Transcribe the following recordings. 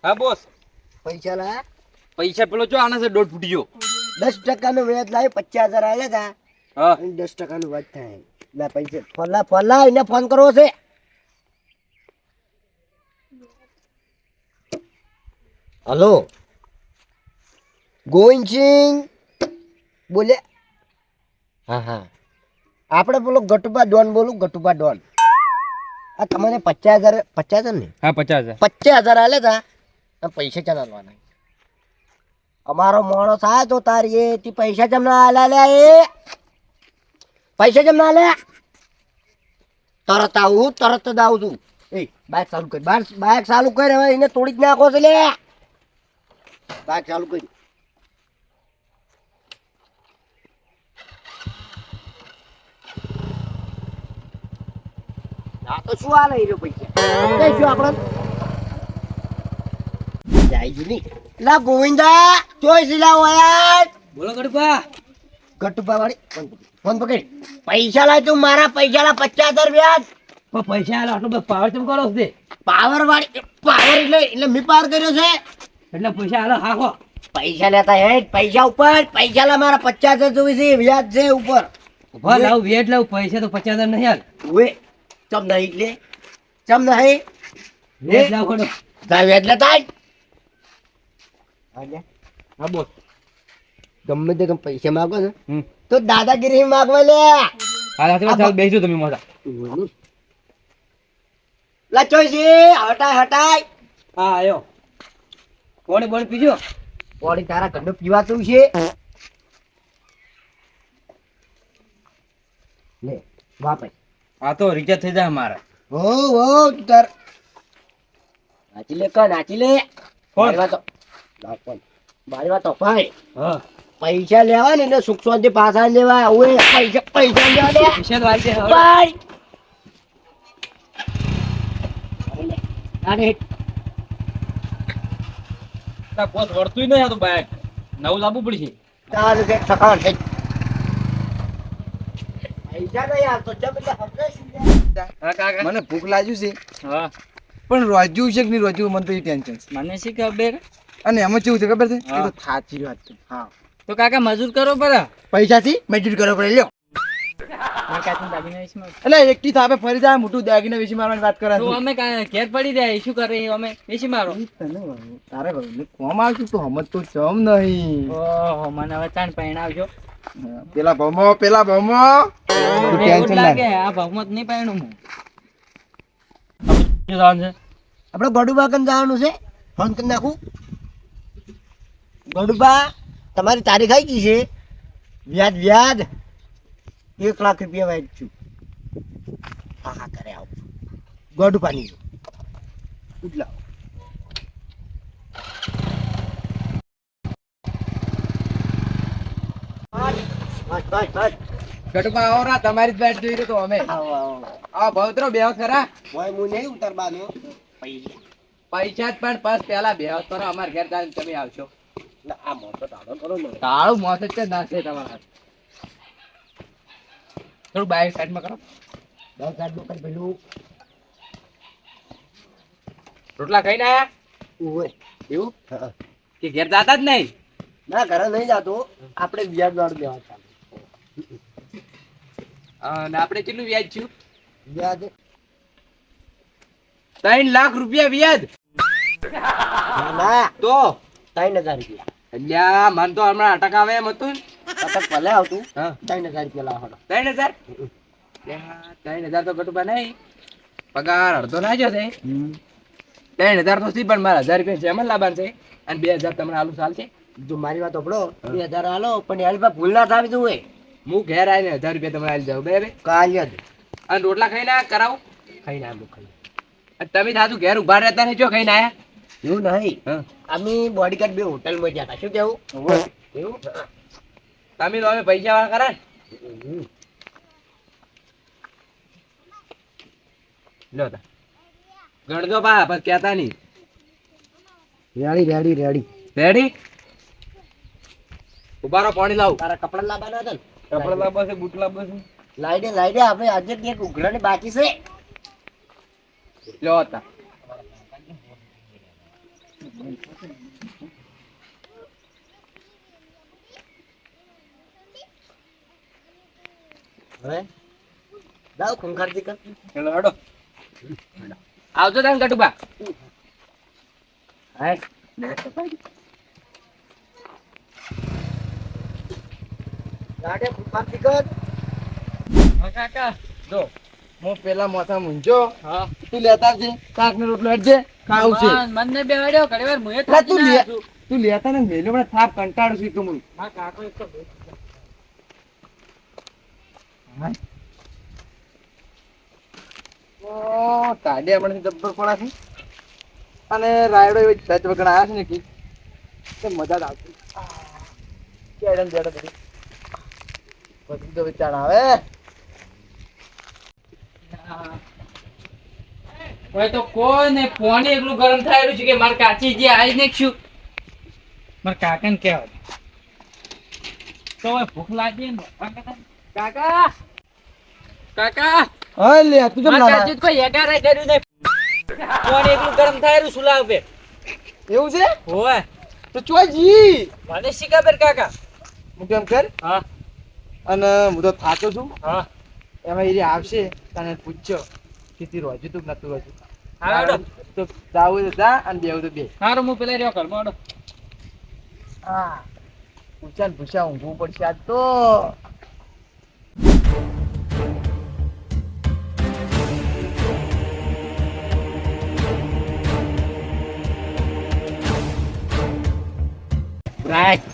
હા બોસ પૈસા લાયા? પૈસા પેલો જો આના છે દોઢ ફૂટી ગયો 10% નું વ્યાજ લાવી 50,000 આલ્યા તા હા અને 10% નું વ્યાજ થાય. ના પૈસા ફોલા એને ફોન કરવો છે. હલો ગોવિંદસિંહ બોલે. હા હા આપણે બોલો ગટુબા ડોન બોલું ગટુબા ડોન. આ તમને 50,000 ને હા 50,000 50,000 આલ્યા તા પૈસા ચાલવાના અમારો મોણો થાય તો તારી એ તી પૈસા જમ ના આલ્યા એ પૈસા જમ ના આલ્યા તરત આવું તરત જ આવું છું. એ બાઇક ચાલુ કર બાઇક ચાલુ કર હવે એને તોડી જ નાખો છે લે બાઇક ચાલુ કરી. આ તો શું આલે એ પૈસા શું આપણે જાય જ નહીં. લા ગોવિંદા ચોઈ સિલા યાર બોલો ગડપા ગટુબા વાળી ફોન પકડ પૈસા લાય તું મારા પૈસા લા 50,000 વ્યાજ. પણ પૈસા આલો આટલો બધો પાવર ચમ કરો છે પાવર વાળી પાવર એટલે મી પાવર કર્યો છે એટલે પૈસા આલો હાખો પૈસા લેતા હે પૈસા ઉપર પૈસા લા મારા 50,000 જોઈ છે વ્યાજ છે ઉપર ઉભા લાવ વેટ લાવ પૈસા તો 50,000 નહીં હાલ ઓએ ચમ નહીં લે ચમ નહીં વેટ લાવ ખોડો તા વ્યાજ લેતા હા બોસ ગમે તે પૈસા માંગો ને હમ તો દાદાગીરી માંગવા લે. હાલ ચાલ બેસજો તમે મોટા લા ચોઈસી હટાય હટાય હા આયો કોણી બોણી પીજો પાણી તારા ઘરનું પીવાતું છે લે વાપર. આ તો રિચાર્જ થઈ જાય મારા ઓ તું તાર નાચી લે કા નાચી લે કોણ? મારી વાત મારી વાત ભાઈ હા પૈસા લેવા ને સુખ શાંતિ પાછા લેવા ઓએ પૈસા લેવા દે પૈસા તો આલજે હવે ભાઈ અરે તા બોસ વળતું નહીં આ તો બાઈક નવું લાવવું પડશે તાર કે સકાળ થઈ પૈસા નહીં આવતો ચમ એટલે હમને શું હા કાકા મને ભૂખ લાગ્યું છે હા પણ રોજ્યું છે કે નહીં રોજ્યું મને તો એ ટેન્શન છે. મને શી ખબર અને એમાં કેવું છે ખબર છે હા. એ તો સાચી વાત છે. હા તો કાકા મજૂર કરો પરા પૈસાથી મજૂરી કરવો પડે લ્યો એટલે એકથી થાપે ફરી જાય મોટું દાગીને વેચી મારવાની વાત કરે તો છે. અમે ઘેર પડી જાય શું કરે અમે બેસી મારો તારે કોમ આવશું તો હમત તો જમ નહીં. ઓહો મને હવે ચાણ પહેણાવજો પેલા ભમો તું મને એવું ટેન્શન લાગે ના આ ભગમત નહીં પહેણું હું આપણે ગોડુબા કન જવાનું છે ફોન કરી નાખું. ગોડુબા તમારી તારીખ આવી ગઈ છે વ્યાજ 1,00,000 રૂપિયા વ્યાજ છું. હા કરે આવું ગોડુબાની ઉડલા ગટુબા આવો રા તમારી જ બેટ જોઈ રહ્યો તો અમે આવો આ ભવત્રો બેહ ખરા ભાઈ હું નહીં ઉતરવાનો પૈસા પૈસા જ પણ બસ પેલા બેહ કરો અમાર ઘેર જાય તમે આવશો. આ મોટો તાળો કરો ને તાળું મોત જ છે ના છે તમારા થોડું બાઈક સાઈડમાં કરો. 10,000 કરી પેલું રોટલા ખાઈને આયા ઓય એવું હા કે ઘેર જાતા જ નહીં ના ઘરે નહીં જાતો આપણે વ્યાજ વાળું દેવા ચાલુ અને આપણે કેટલું વ્યાજ છું વ્યાજ 3,00,000 રૂપિયા વ્યાજ ના તો 3,000 રૂપિયા અલ્યા મન તો હમણાં અટક આવે એમ હતું અટક ભલે આવતું હા 3,000 રૂપિયા લાવો 3,000 3,000 તો ઘટું નહીં પગાર અડધો ના જશે 3,000 તો સી પણ મારા 1,000 રૂપિયા જેમન લાવવાનું છે અને 2,000 તમને આલુ ચાલશે. જો મારી વાત સાંભળો 2,000 આલો પણ યાર ભૂલ ના થાવી જોઈએ હું ઘેર આવીને 1,000 રૂપિયા તમને આલી જાઉં બે કાલ જ અને રોટલા ખાઈને કરાવું ખાઈને આવું ખાઈ અને તમે સાચું ઘેર ઉભા રહેતા ને જો ખાઈને આયા એવું નહીં હા અમે બોડીગાર્ડ બે હોટલમાં ગયા હતા શું કેવું એવું તમે તો હવે પૈસા વાળા કરે લો તા ગણજો બા બસ કહેતા નહીં રેડી રેડી ઉભારો પાણી લાવું તારા કપડા લાવવાના હતા ને કપડા લાવવા છે બૂટ લાવવા છે લાઈડે આપણે આજે એક ઉઘરાણી બાકી છે લો હતા હવે જાઓ ખંખારજી કર. ચલો હેડો આવજો તાન ગટુબા. હાય ગાડે ખંખારજી કર. હા કાકા જો હું પેલા મોથા મૂંઝો હા તું લેતા આવજે શાક ને રોટલો હેડજે ખાવું છે. મને બેવાડ્યો ઘણી વાર મુએ અલા, તું લેતા ને મેલો મને થાપ કંટાળું છું તું. હા કાકો એક તો ઓ તાડિયા પણ જબ્બર પડા છે અને રાયડો એવી સચ વગર આયા છે ને કે તે મજા જ આવતી. કેડન જેડો બધી બધી તો વિચાર આવે. કોઈ તો કોઈ ને પાણી એટલું ગરમ થાયેલું છે કે મારા કાચી જે આઈ નાખ્યું મારા કાકાને કહેવાય તો હવે ભૂખ લાગી ને કાકા કાકા હા લે તું કેમ મારા ના કાચી કોઈ એગારે કર્યું નહીં પાણી એટલું ગરમ થાયેલું સુલાવ પે એવું છે હોવે તો ચોજી મને શીખાબર કાકા હું કેમ કર હા અને હું તો થાતો છું હા એમાં એ આવશે તને પૂછજો કેટલી રોજ્યું તું કે નતું રોજ્યું. હાલો તો જાવું તો જા અને બેવું તો બે. હારું હું પેલા રહ્યો ઘરમાં હાલો. હા પૂછા ને પૂછા ઊંઘવું પડશે આજ તો. રાઈટ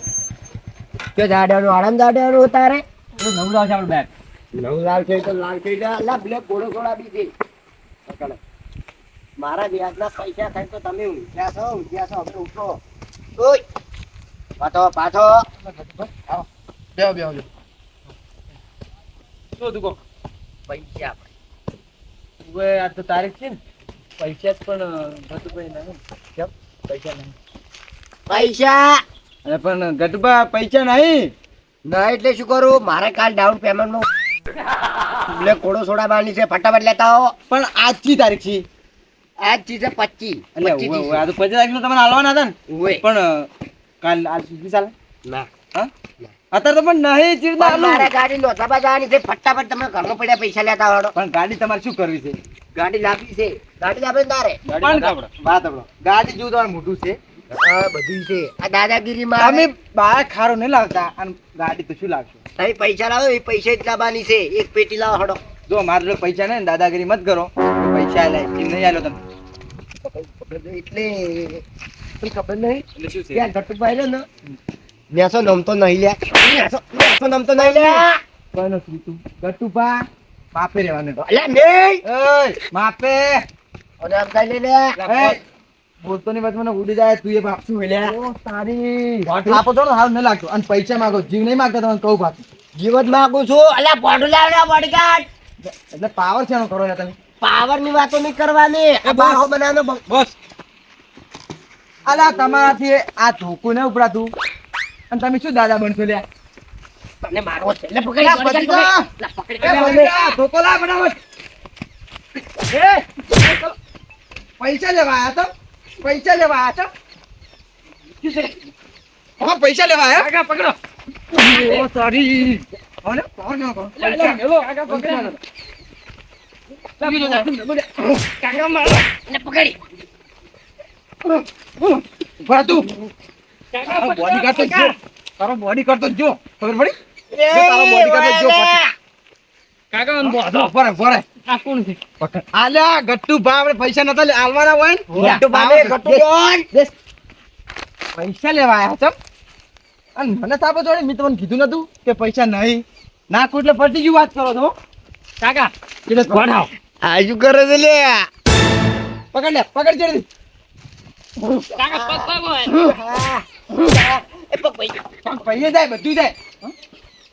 કે દાડાનો આરામ દાડાનો તારે નવું લાવશે આપણું બેગ નવ લાલ છે તો લાલ છે અલા બ્લેક ઘોડો ઘોડા બી છે પકડ. મારા વ્યાજના પૈસા થાય તો તમે ઊંઘ્યા છો હવે ઉઠો. ઓય પાછો પાછો બેહો બેહો બેહો. શું તું કહો પૈસા હવે આજ તો તારીખ છે ને પૈસા જ પણ ગટુભાઈ નહીં. કેમ પૈસા નહીં પૈસા અરે પણ ગટુભા પૈસા નહીં. ના એટલે શું કરું મારે કાલ ડાઉન પેમેન્ટનું બ્લેક ઘોડો સોડા બાંધી છે ફટાફટ લેતા આવો. પણ આજની તારીખ છે આજ ચીજે 25 એટલે હવે આ તો 50 તારીખનો તમને હાલવાના હતા ને ઓય પણ કાલ આજ સુધી ચાલે ના હા અત્યારે તો પણ નહીં ચીરતા પણ મારે ગાડી લોધાબા જવાની છે ફટાફટ તમે ઘરમાં પડ્યા પૈસા લેતા આવડો. પણ ગાડી તમારે શું કરવી છે ગાડી લાવી છે ગાડી લાવે ને તારે પણ વાત આપણો ગાડી જેવું તમારે મોટું છે હા બધું છે આ દાદાગીરી તમે માં બાર ખારો નહીં લાવતા અને ગાડી તો શું લાવશો. તમે પૈસા લાવો એ પૈસા જ લાવવાની છે એક પેટી લાવો હડો. જો મારે જો પૈસા નહીં ને દાદાગીરી મત કરો પૈસા લે એમ નહીં આલો તમે એટલે ખબર નહીં એટલે શું છે ત્યાં ગટુભાઈ રહ્યો ને નેસો નમતો નહીં લ્યા નેસો નમતો નહીં લ્યા કોઈનો શું તું ગટુભા માપે રહેવાનું અલ્યા નહીં એય માપે અને આમ થાય લે લ્યા એય બોલતો ની વાત મને ઉડી જાય તું એ બાપ શું હેલ્યા ઓ તારી આપો તો હાલ ન લાગતો અને પૈસા માંગો જીવ નહીં માંગતા તમને કહું પાછું જીવત માંગુ છું અલ્યા બોડું લાવડા બોડીગાર્ડ એટલે પાવર છે એનો કરો યાર તમે પાવર ની વાતો નહીં કરવાની આ બાહો બનાવવાનો બસ અલા તમારાથી આ ધોકું ને ઉપડાતું અને તમે શું દાદા બનશો લ્યા તને મારવો છે એટલે પકડી લા, બોડીગાર્ડ પકડી જા. લા, પકડી એ જા. ભગા, ધોકો લા બનાવત. એ પૈસા લેવા આયા તો પૈસા લેવા આયા તો હા પૈસા લેવા આયા કાકા પકડો ઓ તારી ઓને કોણ ન કોણ પૈસા મેલો કાકા પકડો કાકા મારો એટલે પકડી ઉભા તું કાકા બોડી કરતો જો તારો બોડી કરતો જો ખબર પડી એ તારો બોડી કરતો જો કાકા મને બોધો ફરે ફરે આ કોણ છે આલ્યા ગટ્ટુ ભા આપણે પૈસા નતા લે આલવાના હોય ને ગટ્ટુ ભાવે ગટ્ટુ બોલ દેસ. પૈસા લેવા આયા ચમ અને મને તાપો જોડે મેં તમને કીધું નતું કે પૈસા નહીં ના કોઈ એટલે પટી ગયું વાત કરો છો કાકા એટલે ગોઠાવ આ શું કરે છે લે પકડ લે પકડ ચડી કાકા પકડો એ પક ભાઈ પૈયે જાય બધું જાય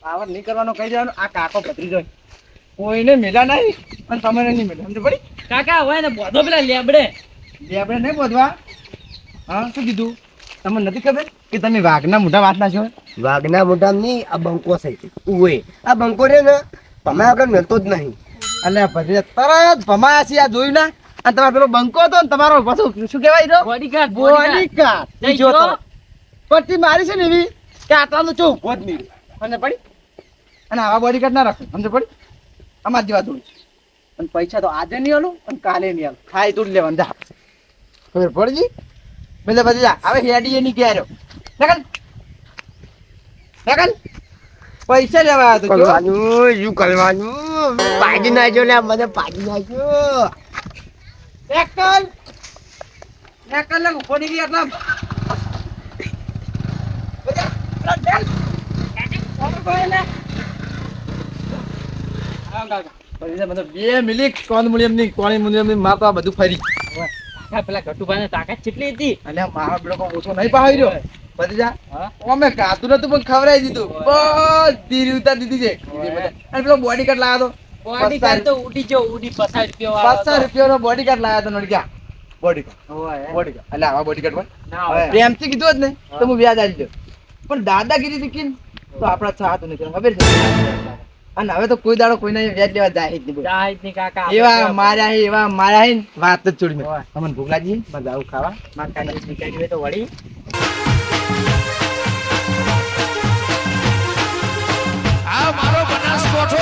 પાવર નહીં કરવાનો કહી દેવાનો આ કાકો પતરી જાય કોઈને મેલા નહીં અને તમને નહીં મેલા સમજ પડી કાકા હોય ને બોધો પેલા લેબડે બે આપણે નહીં બોધવા હા શું કીધું તમને નથી ખબર કે તમે વાઘના મોઢા વાત ના છો વાઘના મોઢામ ની આ બંકો છે ઉએ આ બંકો રે ને તમે આગળ મળતો જ નહીં અલ્યા ભજે તરત ભમાયા છે આ જોયું ના અને તમારો પેલો બંકો હતો ને તમારો પાછું શું કહેવાય રહ્યો બોડીગાર્ડ બોડીગાર્ડ. જઈ જો ગયો. તો. પટ્ટી મારી છે ને એવી કે આટલાનો ચો ઉભો જ નહીં રહ્યો. સમજ પડી? અને આવા બોડીગાર્ડ ના રાખો સમજ પડી? અમાર જેવા થોડું અને પૈસા તો આજે નહીં આલું અને કાલે નહીં આલું ખાઈ તું લેવાનું જા ખબર પડી એટલે પછી જા હવે હેડી ની ક્યારે નકલ નકલ પૈસા લેવા આવ્યો તો જો. કરવાનું શું કરવાનું પાડી નાખ્યો લે મને પાડી નાખ્યો નકલ નકલ લે ફોડી ગઈ આટલા બે મિનિટ કોણ મૂલ્યમ ની કોણી મૂલ્યમ ની માર તો આ બધું ફરી કાકા પેલા ગટુભાઈને તાકાત કેટલી હતી? અને મારો બેટો કોઈ ઓછો નહીં પાહી રહ્યો બધી જા હા? અમે કાતું નતું પણ ખવડાવી દીધું બધી રીત ઉતાર દીધી છે અને પેલો બોડી કાર્ડ લાવ્યો બોડીગાર્ડ તો ઉડી જો ઉડી 50 રૂપિયા વાળો તો 500 રૂપિયાનો બોડી કાર્ડ લાવ્યો તો નડક્યા બોડી કાર્ડ હોય બોડી કાર્ડ એટલે આવા બોડી કાર્ડ ના પણ હોય. પ્રેમથી કીધું જ ને તો હું વ્યાજ આવી દઉં પણ દાદાગીરી થી કીને તો આપણા સાથ નહીં કરે ખબર છે અને હવે તો કોઈ દાડો કોઈને વ્યાજ લેવા જાય જ નહીં બોલ. જાય જ નહીં કાકા આપણે એવા કેવા માર્યા હે એવા માર્યા હે ને વાત જ છોડી મેં હોય. અમને ભૂખ લાગી મને આવું ખાવા માર કાકા નીકળી ગયો તો વળી આ મારો બનાસકોઠો